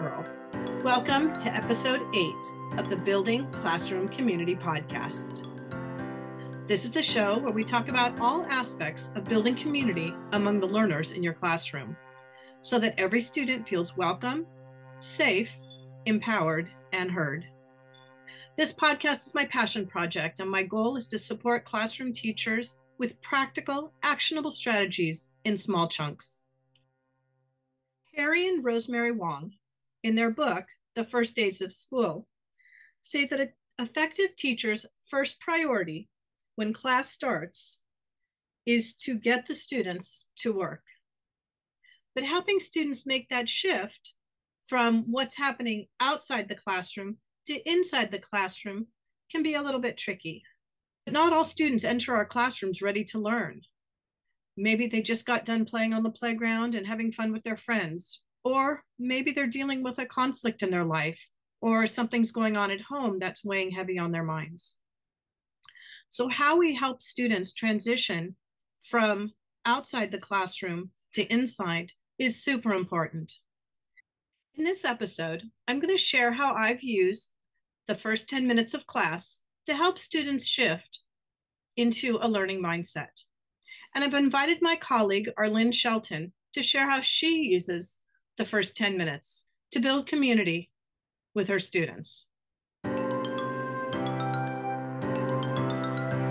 girl. Welcome to episode 8 of the Building Classroom Community Podcast. This is the show where we talk about all aspects of building community among the learners in your classroom so that every student feels welcome, safe, empowered, and heard. This podcast is my passion project, and my goal is to support classroom teachers with practical, actionable strategies in small chunks. Harry and Rosemary Wong, in their book, The First Days of School, say that an effective teacher's first priority when class starts is to get the students to work. But helping students make that shift from what's happening outside the classroom to inside the classroom can be a little bit tricky. But not all students enter our classrooms ready to learn. Maybe they just got done playing on the playground and having fun with their friends, or maybe they're dealing with a conflict in their life, or something's going on at home that's weighing heavy on their minds. So how we help students transition from outside the classroom to inside is super important. In this episode, I'm going to share how I've used the first 10 minutes of class to help students shift into a learning mindset. And I've invited my colleague, Arlyn Shelton, to share how she uses the first 10 minutes to build community with her students. As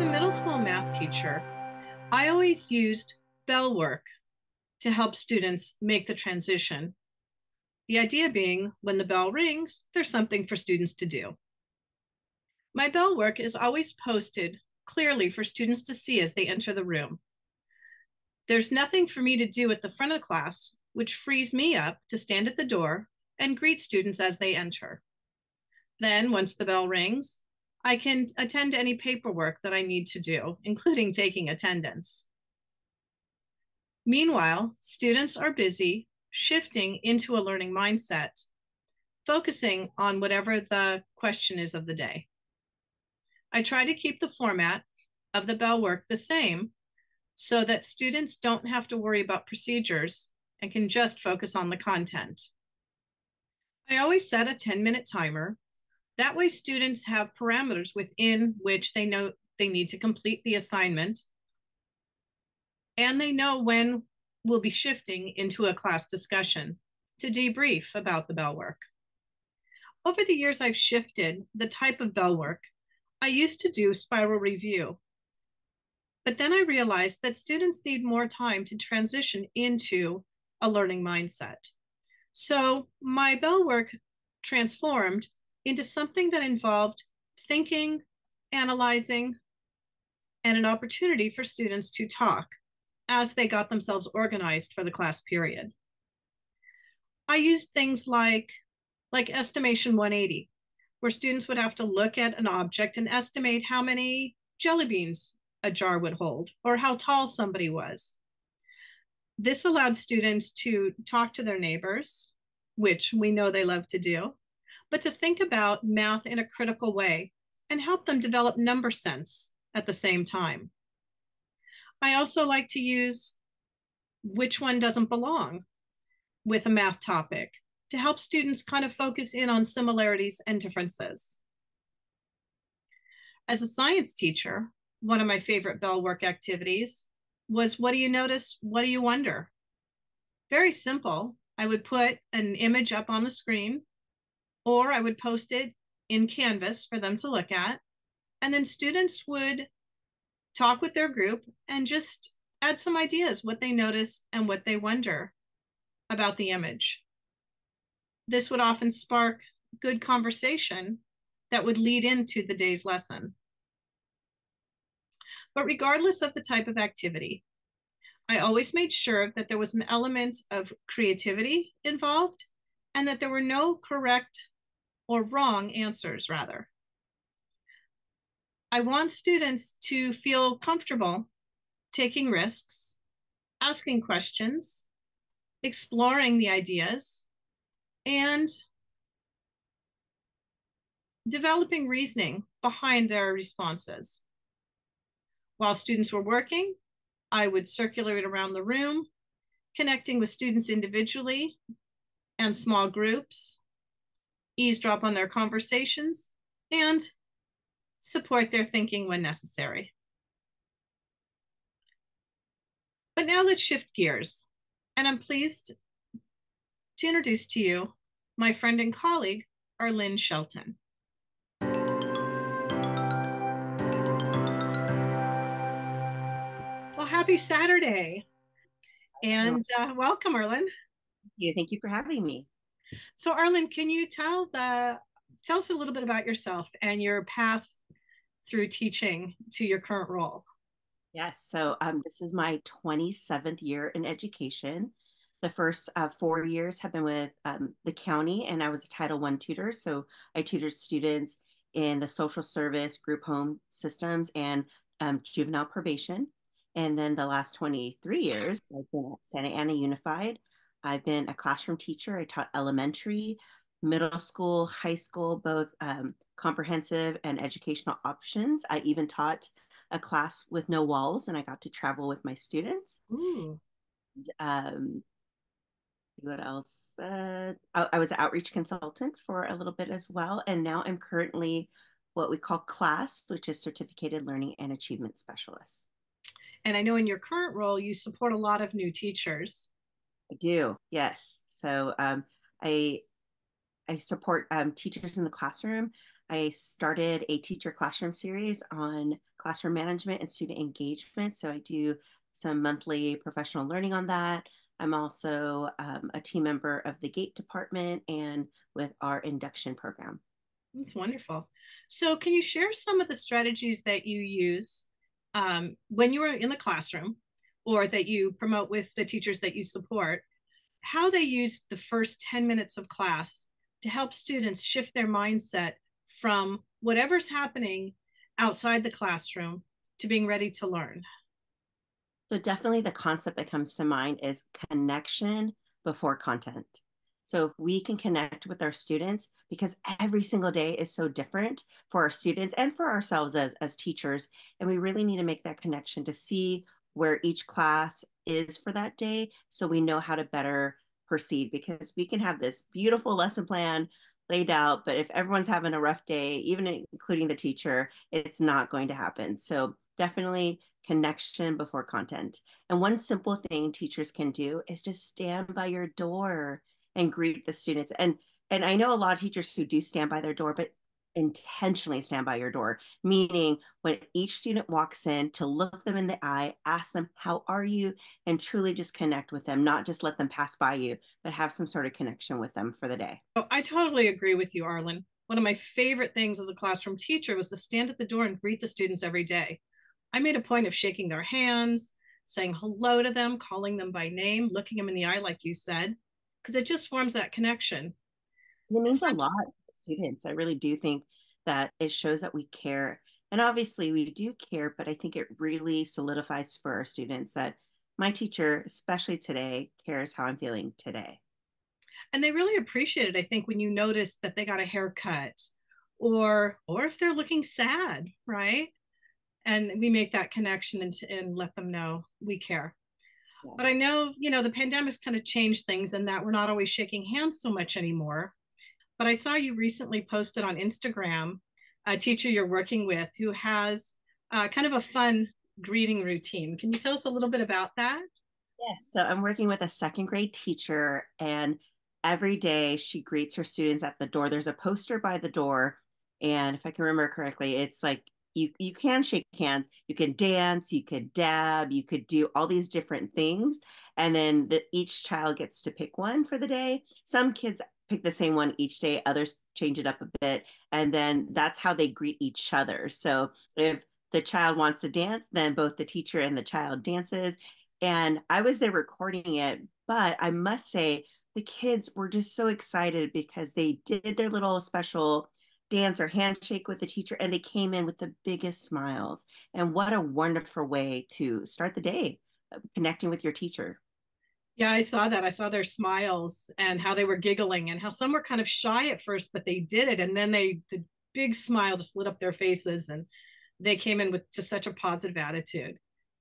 a middle school math teacher, I always used bell work to help students make the transition. The idea being, when the bell rings, there's something for students to do. My bell work is always posted clearly for students to see as they enter the room. There's nothing for me to do at the front of the class, which frees me up to stand at the door and greet students as they enter. Then, once the bell rings, I can attend to any paperwork that I need to do, including taking attendance. Meanwhile, students are busy shifting into a learning mindset, focusing on whatever the question is of the day. I try to keep the format of the bell work the same so that students don't have to worry about procedures and can just focus on the content. I always set a 10-minute timer. That way students have parameters within which they know they need to complete the assignment, and they know when we'll be shifting into a class discussion to debrief about the bell work. Over the years, I've shifted the type of bell work. I used to do spiral review, but then I realized that students need more time to transition into a learning mindset. So my bell work transformed into something that involved thinking, analyzing, and an opportunity for students to talk as they got themselves organized for the class period. I used things like estimation 180, where students would have to look at an object and estimate how many jelly beans a jar would hold, or how tall somebody was. This allowed students to talk to their neighbors, which we know they love to do, but to think about math in a critical way and help them develop number sense at the same time. I also like to use which one doesn't belong with a math topic to help students kind of focus in on similarities and differences. As a science teacher, one of my favorite bell work activities was, what do you notice? What do you wonder? Very simple. I would put an image up on the screen, or I would post it in Canvas for them to look at. And then students would talk with their group and just add some ideas, what they notice and what they wonder about the image. This would often spark good conversation that would lead into the day's lesson. But regardless of the type of activity, I always made sure that there was an element of creativity involved and that there were no correct or wrong answers, rather. I want students to feel comfortable taking risks, asking questions, exploring the ideas, and developing reasoning behind their responses. While students were working, I would circulate around the room, connecting with students individually and small groups, eavesdrop on their conversations, and support their thinking when necessary. But now let's shift gears, and I'm pleased to introduce to you my friend and colleague, Arlyn Shelton. Well, happy Saturday, and welcome, Arlyn. Thank you for having me. So, Arlyn, can you tell us a little bit about yourself and your path through teaching to your current role? Yes, so this is my 27th year in education. The first 4 years have been with the county, and I was a Title I tutor. So I tutored students in the social service, group home systems, and juvenile probation. And then the last 23 years, I've been at Santa Ana Unified. I've been a classroom teacher. I taught elementary, middle school, high school, both comprehensive and educational options. I even taught a class with no walls, and I got to travel with my students. Ooh. Um, what else? I was an outreach consultant for a little bit as well, and now I'm currently what we call CLASS, which is Certificated Learning and Achievement Specialist. And I know in your current role, you support a lot of new teachers. I do, yes. So I I support teachers in the classroom. I started a teacher classroom series on classroom management and student engagement. So I do some monthly professional learning on that. I'm also a team member of the GATE department and with our induction program. That's wonderful. So, can you share some of the strategies that you use when you are in the classroom or that you promote with the teachers that you support, how they use the first 10 minutes of class to help students shift their mindset from whatever's happening outside the classroom to being ready to learn? So definitely the concept that comes to mind is connection before content. So if we can connect with our students, because every single day is so different for our students and for ourselves as teachers, and we really need to make that connection to see where each class is for that day so we know how to better proceed, because we can have this beautiful lesson plan laid out, but if everyone's having a rough day, even including the teacher, it's not going to happen. So definitely connection before content. And one simple thing teachers can do is just stand by your door and greet the students. And I know a lot of teachers who do stand by their door, but intentionally stand by your door, meaning when each student walks in, to look them in the eye, ask them, how are you? And truly just connect with them, not just let them pass by you, but have some sort of connection with them for the day. Oh, I totally agree with you, Arlyn. One of my favorite things as a classroom teacher was to stand at the door and greet the students every day. I made a point of shaking their hands, saying hello to them, calling them by name, looking them in the eye, like you said, because it just forms that connection. It And means a some, lot to students. I really do think that it shows that we care. And obviously, we do care, but I think it really solidifies for our students that my teacher, especially today, cares how I'm feeling today. and they really appreciate it, I think, when you notice that they got a haircut or if they're looking sad, right? And we make that connection and let them know we care. Yeah. But I know, the pandemic's kind of changed things in that we're not always shaking hands so much anymore. But I saw you recently posted on Instagram a teacher you're working with who has kind of a fun greeting routine. Can you tell us a little bit about that? Yes, so I'm working with a second grade teacher, and every day she greets her students at the door. There's a poster by the door, and if I can remember correctly, it's like you can shake hands, you can dance, you could dab, you could do all these different things, and then each child gets to pick one for the day. Some kids pick the same one each day, others change it up a bit, and then that's how they greet each other. So if the child wants to dance, then both the teacher and the child dances, and I was there recording it, but I must say the kids were just so excited because they did their little special dance or handshake with the teacher, and they came in with the biggest smiles. And what a wonderful way to start the day, connecting with your teacher. Yeah, I saw that. I saw their smiles and how they were giggling and how some were kind of shy at first, but they did it. And then the big smile just lit up their faces and they came in with just such a positive attitude.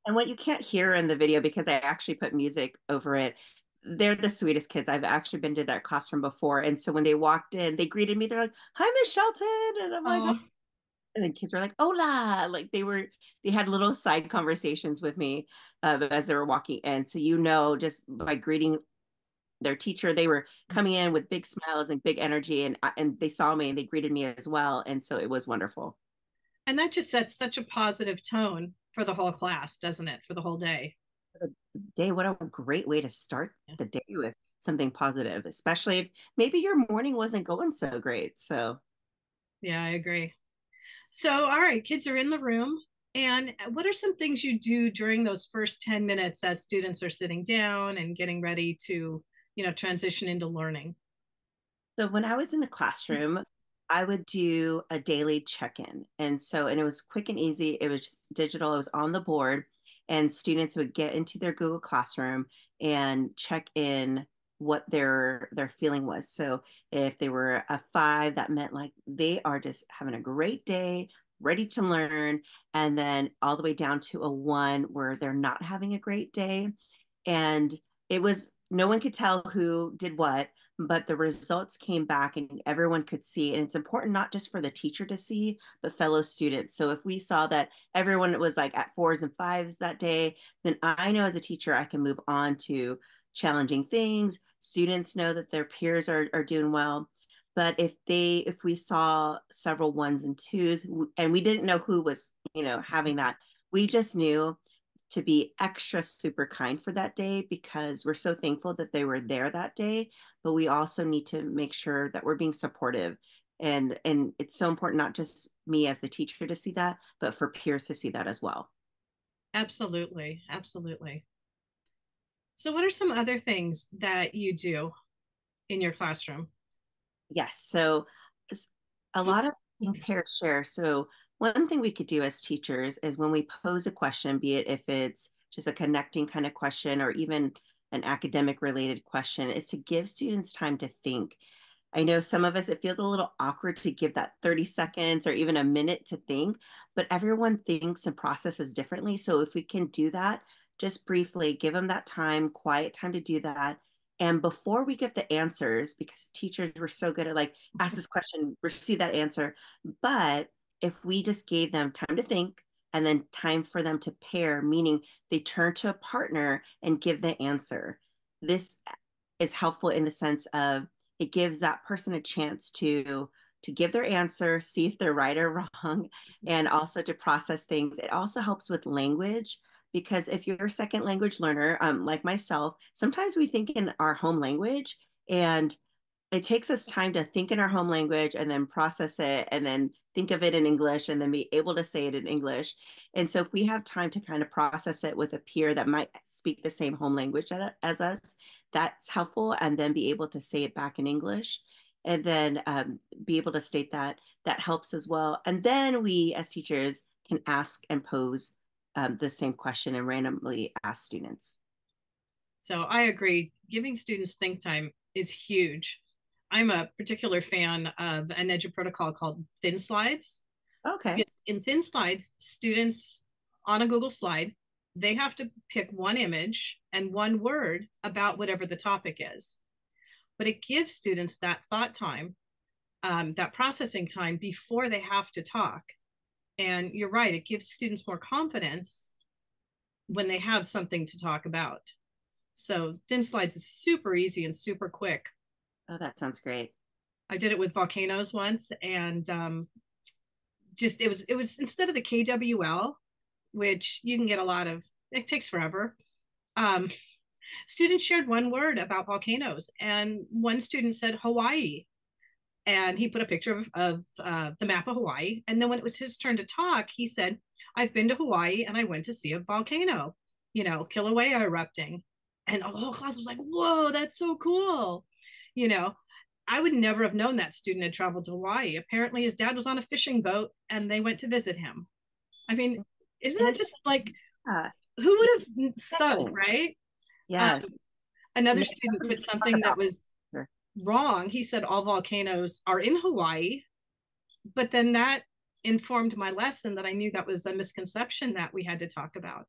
And what you can't hear in the video, because I actually put music over it, they're the sweetest kids. I've actually been to that classroom before. And so when they walked in, they greeted me. They're like, "Hi, Miss Shelton." And I'm like, "Oh." Oh, And then kids were like, "Hola." Like they had little side conversations with me as they were walking in. So, just by greeting their teacher, they were coming in with big smiles and big energy. And they saw me and they greeted me as well. And so it was wonderful. and that just sets such a positive tone for the whole class, doesn't it? For the whole day. The day, what a great way to start Yeah, the day with something positive, especially if maybe your morning wasn't going so great. So, yeah, I agree. So, all right, kids are in the room. And what are some things you do during those first 10 minutes as students are sitting down and getting ready to, transition into learning? so when I was in the classroom, I would do a daily check-in. And it was quick and easy. It was just digital. It was on the board, and students would get into their Google Classroom and check in what their feeling was. So if they were a 5, that meant like they are just having a great day, ready to learn, and then all the way down to a 1 where they're not having a great day. And it was no one could tell who did what, but the results came back and everyone could see. And it's important not just for the teacher to see, but fellow students. So if we saw that everyone was like at 4s and 5s that day, then I know as a teacher I can move on to challenging things. Students know that their peers are doing well. But if we saw several 1s and 2s, and we didn't know who was, having that, we just knew to be extra super kind for that day because we're so thankful that they were there that day. But we also need to make sure that we're being supportive. And it's so important, not just me as the teacher to see that, but for peers to see that as well. Absolutely. Absolutely. So, what are some other things that you do in your classroom? Yes. So a lot of think, pair, share. So one thing we could do as teachers is when we pose a question, be it if it's just a connecting kind of question or even an academic related question, is to give students time to think. I know some of us, it feels a little awkward to give that 30 seconds or even a minute to think, but everyone thinks and processes differently. So if we can do that, just briefly give them that time, quiet time to do that. And before we give the answers, because teachers were so good at like, ask this question, receive that answer. But if we just gave them time to think and then time for them to pair, meaning they turn to a partner and give the answer, this is helpful in the sense of it gives that person a chance to give their answer, see if they're right or wrong, and also to process things. It also helps with language because if you're a second language learner, like myself, sometimes we think in our home language, and it takes us time to think in our home language and then process it and then think of it in English and then be able to say it in English. And so if we have time to kind of process it with a peer that might speak the same home language as us, that's helpful. And then be able to say it back in English and then be able to state that, that helps as well. And then we as teachers can ask and pose the same question and randomly ask students. So, I agree. Giving students think time is huge. I'm a particular fan of an edu protocol called Thin Slides. Okay. Because in Thin Slides, students on a Google slide, they have to pick one image and one word about whatever the topic is. But it gives students that thought time, that processing time before they have to talk. And you're right, it gives students more confidence when they have something to talk about. So Thin Slides is super easy and super quick. Oh, that sounds great. I did it with volcanoes once, and just it was instead of the KWL, which you can get a lot of. It takes forever. Um, Students shared one word about volcanoes, and one student said Hawaii, and he put a picture of the map of Hawaii. And then when it was his turn to talk, he said, "I've been to Hawaii and I went to see a volcano, Kilauea erupting." And the whole class was like, "Whoa, that's so cool!" You know, I would never have known that student had traveled to Hawaii. Apparently, his dad was on a fishing boat and they went to visit him. I mean, isn't And that it's just like yeah, who would have thought, connection. right? Um, Yes. And Another then student something put to talk something that about. was Sure. wrong. He said all volcanoes are in Hawaii, but then that informed my lesson that I knew that was a misconception that we had to talk about.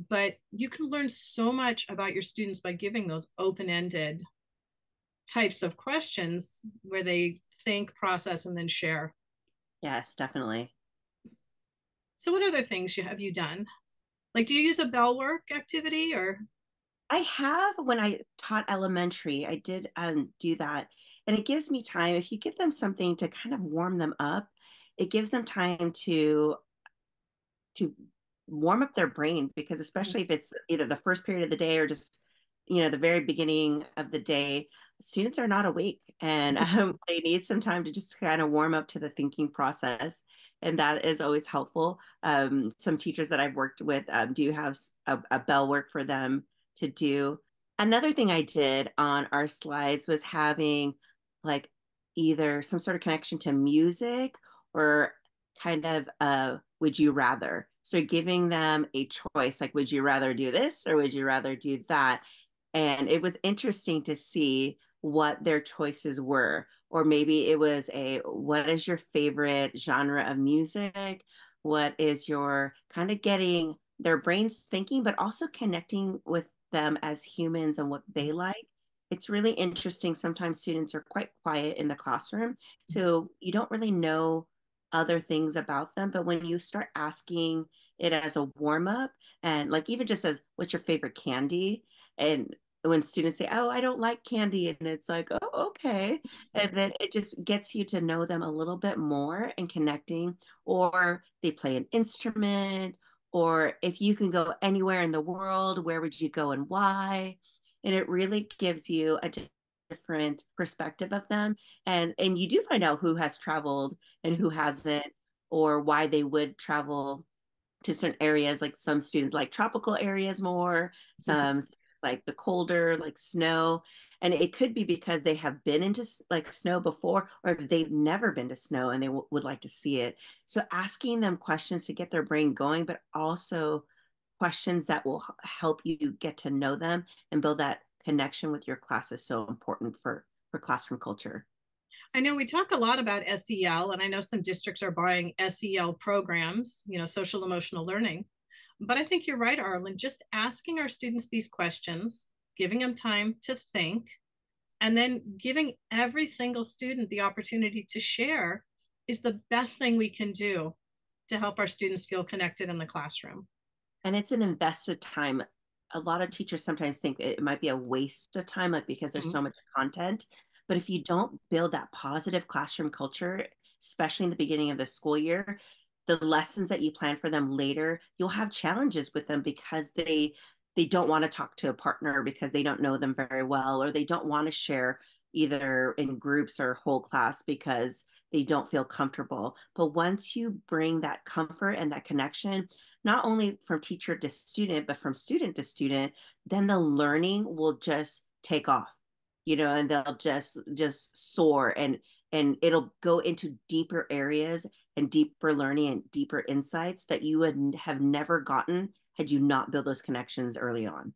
but you can learn so much about your students by giving those open-ended types of questions where they think, process, and then share. Yes, definitely. So what other things have you done? Like, do you use a bell work activity or? I have when I taught elementary, I did do that. And it gives me time. If you give them something to kind of warm them up, it gives them time to warm up their brain because especially if it's either the first period of the day or just the very beginning of the day, students are not awake and they need some time to just kind of warm up to the thinking process, and that is always helpful. Some teachers that I've worked with do have a bell work for them to do. Another thing I did on our slides was having like either some sort of connection to music or kind of would you rather. So giving them a choice, like, would you rather do this or would you rather do that? And it was interesting to see what their choices were. Or maybe it was what is your favorite genre of music? What is your kind of getting their brains thinking, but also connecting with them as humans and what they like. It's really interesting. Sometimes students are quite quiet in the classroom, so you don't really know other things about them. But when you start asking it as a warm up, and like even just as what's your favorite candy? And when students say, "Oh, I don't like candy," and it's like, "Oh, okay." And then it just gets you to know them a little bit more and connecting, or they play an instrument, or if you can go anywhere in the world, where would you go and why? And it really gives you a different perspective of them. And you do find out who has traveled and who hasn't, or why they would travel to certain areas. Like some students like tropical areas more, some students like the colder, like snow. And it could be because they have been into like snow before, or if they've never been to snow and they would like to see it. So asking them questions to get their brain going, but also questions that will help you get to know them and build that connection with your class is so important for classroom culture. I know we talk a lot about SEL, and I know some districts are buying SEL programs, social emotional learning. But I think you're right, Arlyn. Just asking our students these questions, giving them time to think, and then giving every single student the opportunity to share is the best thing we can do to help our students feel connected in the classroom. And it's an invested time. A lot of teachers sometimes think it might be a waste of time, like because there's Mhm. so much content. But if you don't build that positive classroom culture, especially in the beginning of the school year, the lessons that you plan for them later, you'll have challenges with them because they don't want to talk to a partner because they don't know them very well, or they don't want to share either in groups or whole class because they don't feel comfortable. But once you bring that comfort and that connection, not only from teacher to student, but from student to student, then the learning will just take off, and they'll just soar, and it'll go into deeper areas and deeper learning and deeper insights that you would have never gotten had you not built those connections early on.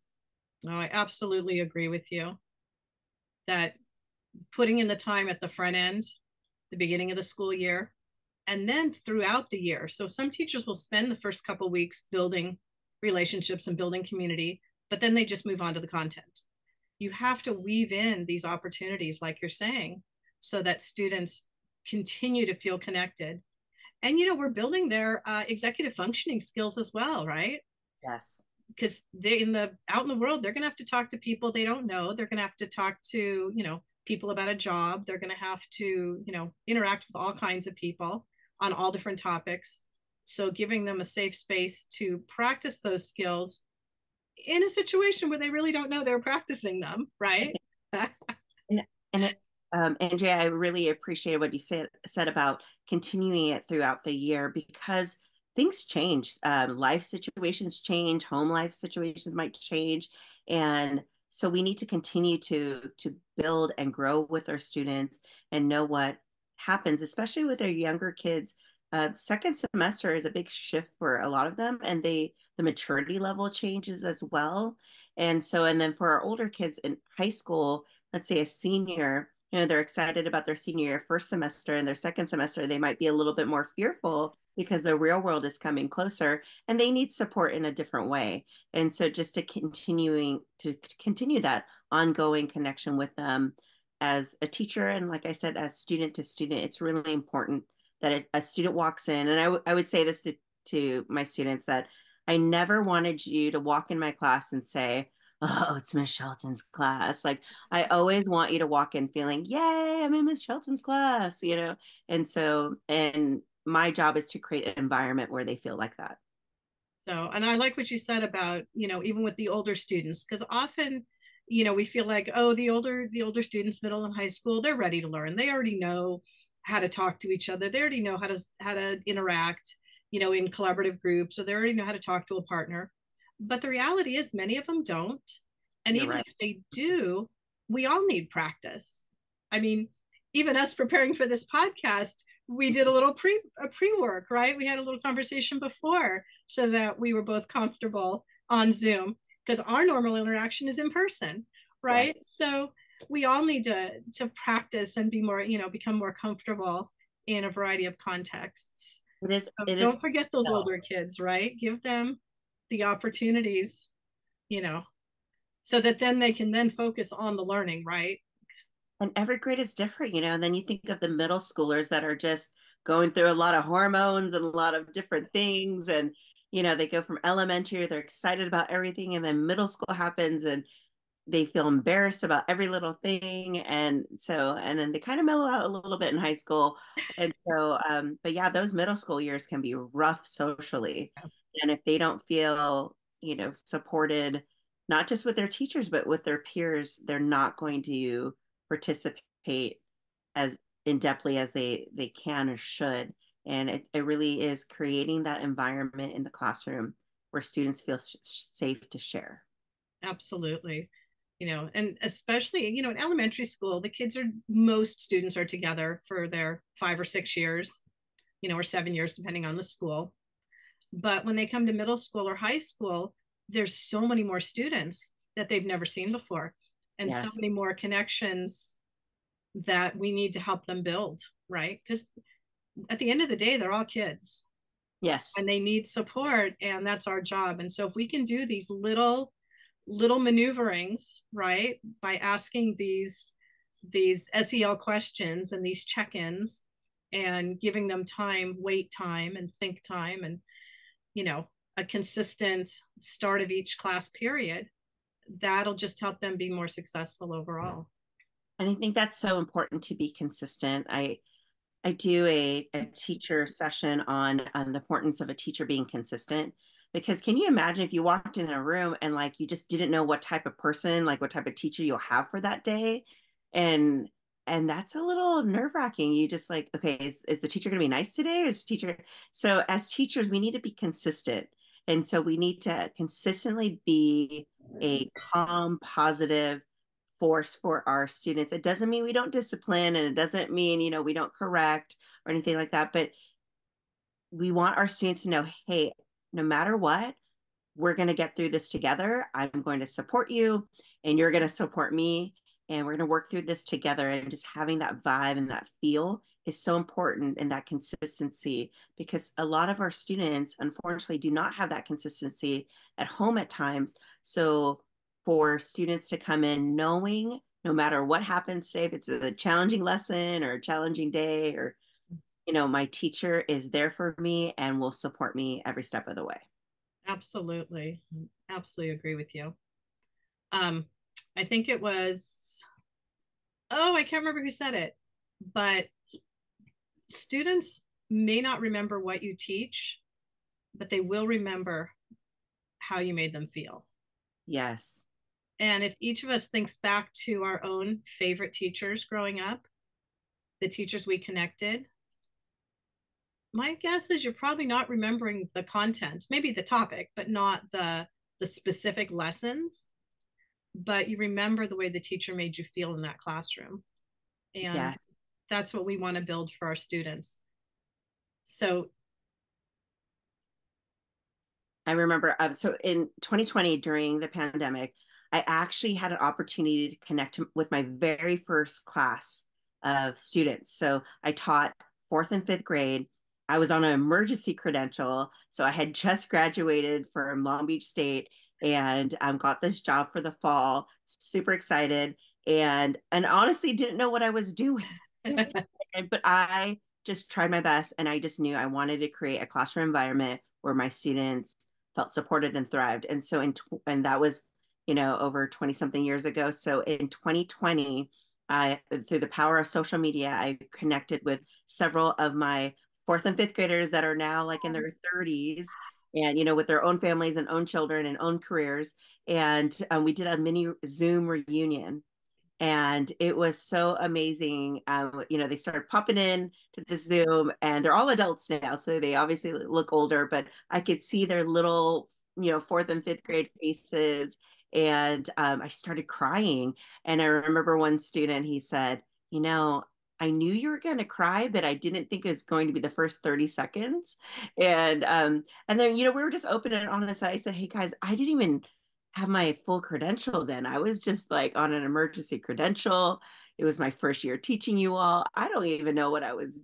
Oh, I absolutely agree with you that putting in the time at the front end, the beginning of the school year, and then throughout the year. So some teachers will spend the first couple of weeks building relationships and building community, but then they just move on to the content. You have to weave in these opportunities, like you're saying, so that students continue to feel connected. And we're building their executive functioning skills as well, right? Yes. Because they out in the world, they're going to have to talk to people they don't know. They're going to have to talk to people about a job. They're going to have to interact with all kinds of people on all different topics. So giving them a safe space to practice those skills in a situation where they really don't know they're practicing them, right? And, and Andrea, I really appreciated what you said about continuing it throughout the year because things change. Life situations change, home life situations might change, and so we need to continue to build and grow with our students and know what happens, especially with our younger kids. Second semester is a big shift for a lot of them, and the maturity level changes as well. And then for our older kids in high school, let's say a senior, they're excited about their senior year first semester, and their second semester they might be a little bit more fearful because the real world is coming closer and they need support in a different way. And so just to continue that ongoing connection with them as a teacher, and like I said, as student to student, it's really important that a student walks in, and I would say this to my students, that I never wanted you to walk in my class and say, oh, it's Miss Shelton's class. Like, I always want you to walk in feeling, yay, I'm in Miss Shelton's class, And so, and my job is to create an environment where they feel like that. So, and I like what you said about, even with the older students, because often, we feel like, oh, the older students, middle and high school, they're ready to learn. They already know how to talk to each other. They already know how to interact, in collaborative groups, or they already know how to talk to a partner. But the reality is many of them don't. And You're even right. if they do, we all need practice. I mean, even us preparing for this podcast, we did a little pre-work, right? We had a little conversation before so that we were both comfortable on Zoom, because our normal interaction is in person, right? Yes. So we all need to practice and be more, become more comfortable in a variety of contexts. It is, So it is, don't forget those older kids, right? Give them the opportunities, you know, so that then they can then focus on the learning, right? and every grade is different, and then you think of the middle schoolers that are just going through a lot of hormones and a lot of different things. And, they go from elementary, they're excited about everything. And then middle school happens and they feel embarrassed about every little thing. And then they kind of mellow out a little bit in high school. And so, but yeah, those middle school years can be rough socially. And if they don't feel, supported, not just with their teachers, but with their peers, they're not going to participate as in-depthly as they can or should. And it really is creating that environment in the classroom where students feel safe to share. Absolutely. And especially, in elementary school, most students are together for their 5 or 6 years, or 7 years, depending on the school. But when they come to middle school or high school, there's so many more students that they've never seen before, and so Yes. many more connections that we need to help them build, right? Because at the end of the day, they're all kids and Yes. they need support, and that's our job. And so if we can do these little maneuverings, right, by asking these SEL questions and these check-ins and giving them time, wait time and think time, and a consistent start of each class period, that'll just help them be more successful overall. And I think that's so important to be consistent. I do a teacher session on the importance of a teacher being consistent. Because can you imagine if you walked in a room and like you just didn't know what type of person, like what type of teacher you'll have for that day? And and that's a little nerve-wracking. You just like, okay, is the teacher gonna be nice today? Is teacher so as teachers, we need to be consistent. And so we need to consistently be a calm, positive force for our students. It doesn't mean we don't discipline, and it doesn't mean, we don't correct or anything like that. But we want our students to know, hey, no matter what, we're going to get through this together. I'm going to support you and you're going to support me. And we're going to work through this together. And just having that vibe and that feel is so important, and that consistency, because a lot of our students, unfortunately, do not have that consistency at home at times. So for students to come in knowing no matter what happens today, if it's a challenging lesson or a challenging day, or, my teacher is there for me and will support me every step of the way. Absolutely. Absolutely agree with you. um I think it was, oh, I can't remember who said it, but students may not remember what you teach, but they will remember how you made them feel. Yes. And if each of us thinks back to our own favorite teachers growing up, the teachers we connected, my guess is you're probably not remembering the content, maybe the topic, but not the specific lessons. But you remember the way the teacher made you feel in that classroom. And Yes. that's what we want to build for our students. So I remember, so in 2020 during the pandemic, I actually had an opportunity to connect with my very first class of students. So I taught fourth and fifth grade. I was on an emergency credential. So I had just graduated from Long Beach State and got this job for the fall. Super excited. And honestly didn't know what I was doing. But I just tried my best, and I just knew I wanted to create a classroom environment where my students felt supported and thrived. And so and that was, over 20 something years ago. So in 2020, through the power of social media, I connected with several of my fourth and fifth graders that are now like in their 30s, and with their own families and own children and own careers. And we did a mini Zoom reunion, and it was so amazing. They started popping in to the Zoom, and they're all adults now, so they obviously look older, but I could see their little, fourth and fifth grade faces. And I started crying. And I remember one student, he said, I knew you were going to cry, but I didn't think it was going to be the first 30 seconds. And then, we were just open and honest. I said, hey guys, I didn't even have my full credential then. I was just like on an emergency credential. It was my first year teaching you all. I don't even know what I was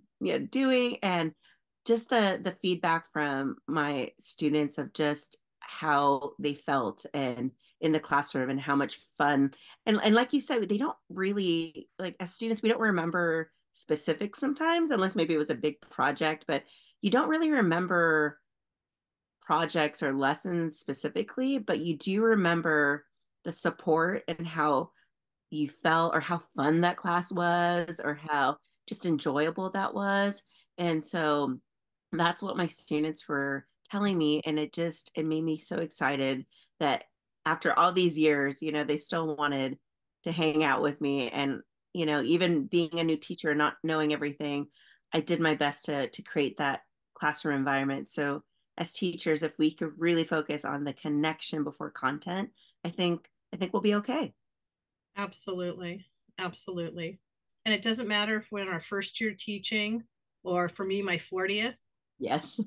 doing. And just the feedback from my students of just how they felt and in the classroom and how much fun. And like you said, they don't really, like, as students, we don't remember specifics sometimes, unless maybe it was a big project, but you don't really remember projects or lessons specifically, but you do remember the support and how you felt, or how fun that class was, or how just enjoyable that was. And so that's what my students were telling me. And it made me so excited that after all these years, they still wanted to hang out with me. And, even being a new teacher, not knowing everything, I did my best to create that classroom environment. So as teachers, if we could really focus on the connection before content, I think we'll be okay. Absolutely. Absolutely. And it doesn't matter if we're in our first year teaching, or for me, my 40th. Yes.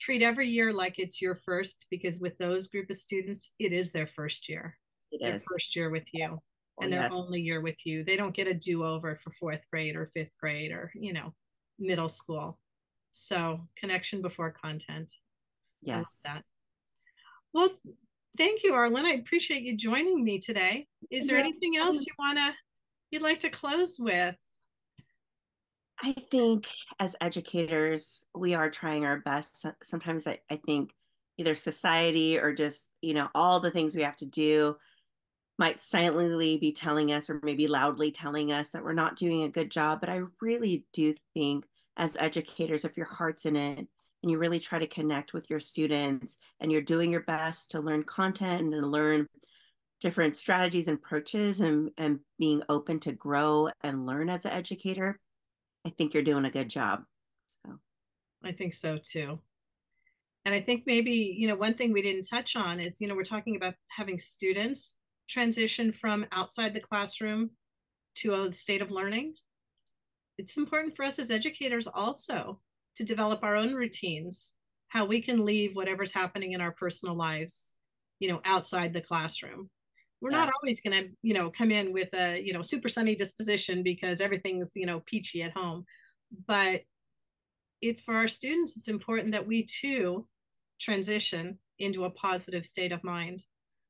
Treat every year like it's your first, because with those group of students, it is their first year. It Their is. first year with you, Oh, and yeah. their only year with you. They don't get a do-over for fourth grade or fifth grade or, middle school. So connection before content. I love Yes. that. Well, thank you, Arlyn. I appreciate you joining me today. Is there Yeah. anything else you'd like to close with? I think as educators, we are trying our best. Sometimes I think either society or just, all the things we have to do might silently be telling us, or maybe loudly telling us, that we're not doing a good job. But I really do think as educators, if your heart's in it and you really try to connect with your students and you're doing your best to learn content and learn different strategies and approaches, and being open to grow and learn as an educator, I think you're doing a good job. So, I think so too. And I think maybe, one thing we didn't touch on is, we're talking about having students transition from outside the classroom to a state of learning. It's important for us as educators also to develop our own routines, how we can leave whatever's happening in our personal lives, outside the classroom. We're not yes, always going to, come in with a, super sunny disposition because everything's, peachy at home. But for our students, it's important that we too transition into a positive state of mind.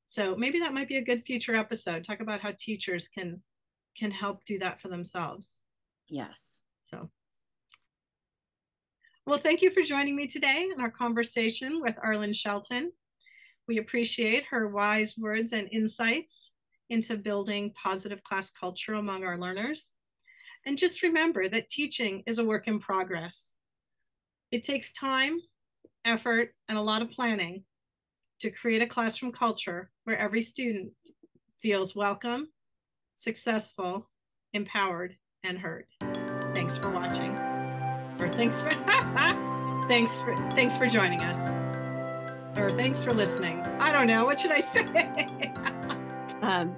So maybe that might be a good future episode. Talk about how teachers can help do that for themselves. yes. So, well, thank you for joining me today in our conversation with Arlyn Shelton. We appreciate her wise words and insights into building positive class culture among our learners. And just remember that teaching is a work in progress. It takes time, effort, and a lot of planning to create a classroom culture where every student feels welcome, successful, empowered, and heard. Thanks for watching. Or thanks for thanks for joining us. Or thanks for listening. I don't know. What should I say? Um,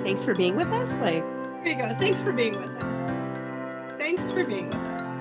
Thanks for being with us. There you go. Thanks for being with us. Thanks for being with us.